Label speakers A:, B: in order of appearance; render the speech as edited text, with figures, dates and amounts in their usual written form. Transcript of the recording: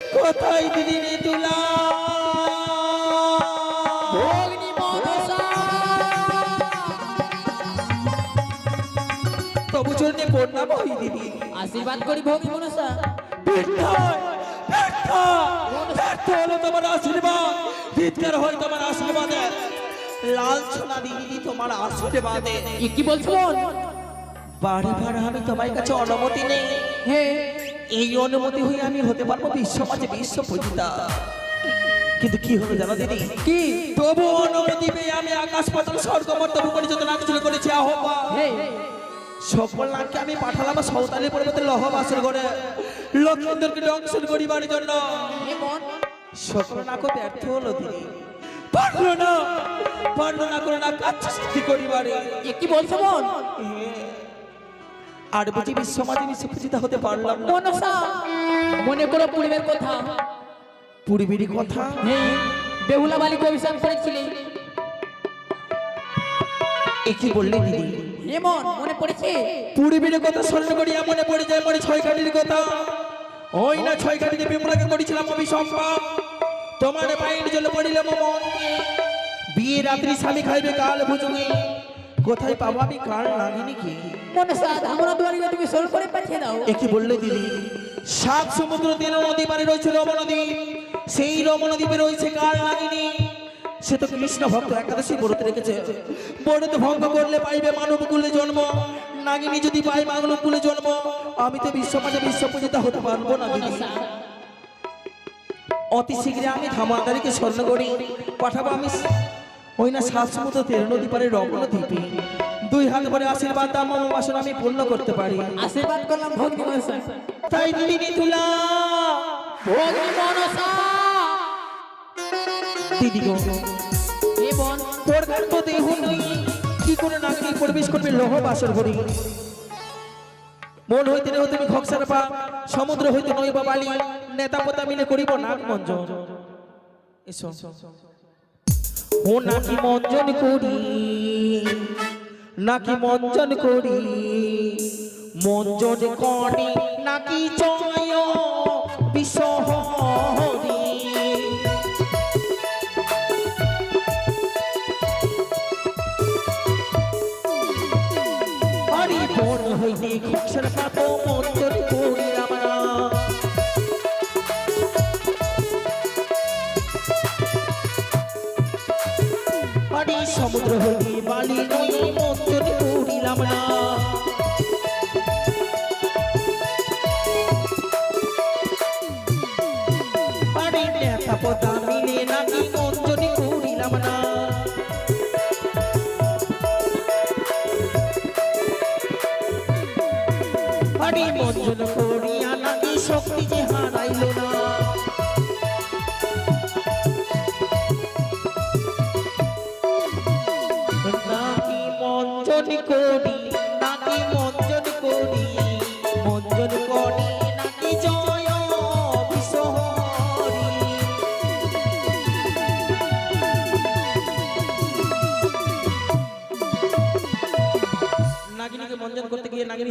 A: কোথায় দিদি তুলা
B: ভগ্নী মনসা
A: তবু চরণে প্রণাম হই দিদি।
B: আশীর্বাদ করি ভগ্নী মনসা।
A: ব্যর্থ হলো তোমার আশীর্বাদ, ধিক্কার হয় তোমার আশীর্বাদে, লালছনা দিদি তোমার আশীর্বাদে।
B: কি বলছো বোন?
A: বাড়ি ভাড়া আমি তোমার কাছে অনুমতি নেই,
B: হ্যাঁ
A: এই অনুমতি হয়ে আমি হতে পারবো বিশ্ব মাঝে বিশ্ব পূজিতা। কিন্তু কি হলো জানো দিদি,
B: কি?
A: তবু অনুমতি পেয়ে আমি আকাশ পাতাল স্বর্গ মর্তব্য করে যত নাচ শুরু করেছি আহ্বান,
B: হ্যাঁ
A: সকল নাচকে আমি পাঠালাম সাঁওতালি পর্বতের লহবাসের ঘরে লক্ষ্মীন্দরকে দংশন করিবার জন্য। সকল নাক ব্যর্থ হলো দিদি, পারলো না করে না কাজ সৃষ্টি করিবারে।
B: কি বলছো বোন?
A: আর বুঝি বিশ্ব মাঝে বিশ্ব পূজিতা হতে পারলাম না।
B: মনসা মনে করো পূর্বের কথা।
A: পূর্বেরই কথা?
B: হ্যাঁ বেহুলা বালিকে অভিশাপ করেছিলে।
A: কি বললে দিদি?
B: এমন মনে পড়েছে?
A: পূর্বের কথা স্মরণ করিয়া মনে পড়ে যায় মনে ছয় কাঠির কথা। ওই না ছয় কাঠিতে বিমলাকে করেছিলাম অভিসম্পাদ, তোমার পায়ের জলে পড়িলাম মন। বিয়ে রাত্রি স্বামী খাইবে কাল ভুজুগে, কোথায় পাবো আমি কাল লাগিনি কি?
B: মনসা ধামরা দুয়ারি তুমি সরল করে পাঠিয়ে দাও।
A: কি বললে দিদি? সাত সমুদ্র তিন নদী পারে রয়েছে রমণদ্বীপ, সেই রমণদ্বীপে রয়েছে কাল লাগিনি। সে তো কৃষ্ণ ভক্ত একাদশী ব্রত রেখেছে, ব্রত ভঙ্গ করলে পাইবে মানব কুলে জন্ম। নাগিনী যদি পাই মানব কুলে জন্ম, আমি তো বিশ্ব মাঝে বিশ্ব পূজিতা হতে পারবো না দিদি। অতি শীঘ্রই আমি ধামাদারিকে স্মরণ করি পাঠাবো আমি ওই না সাত সমুদ্র তেরো নদী পারে রমণদ্বীপে। দুই হাত ভরে আশীর্বাদ দাম বাসন আমি পূর্ণ করতে পারি।
B: আশীর্বাদ করলাম ভগ্নী মনসা।
A: তাই দিদি তুলা
B: ভগ্নী মনসা
A: দিদি গো,
B: এ বোন
A: তোর গান তো দেহ নেই, কি করে নাগরিক প্রবেশ করবে লোহ বাসর ঘড়ি। মন হইতে নেহ তুমি ঘক্সার পা, সমুদ্র হইতে নইব বালি, নেতা পোতা মিলে করিব নাগ মঞ্জন। এসো ও নাকি মঞ্জন করি, নাকি মঞ্জন করি, মঞ্জন করি নাকি জয় বিশ্বহরি। হরি বন হইতে ঘক্সার পাপ মঞ্জন করি আমরা। হরি সমুদ্র হইতে বালি নই মঞ্জন করিলাম না। হরি নেতা পোতা মিলে নাকি মঞ্জন করিলাম না। হরি মঞ্জন করিয়া নাকি শক্তি যে হারাইল না। নাকি মঞ্জন করি, নাকি মঞ্জন করি, মঞ্জন করি নাকি জয় বিশ্বহরি। নাগিনীকে মঞ্জন করতে গিয়ে নাগিনী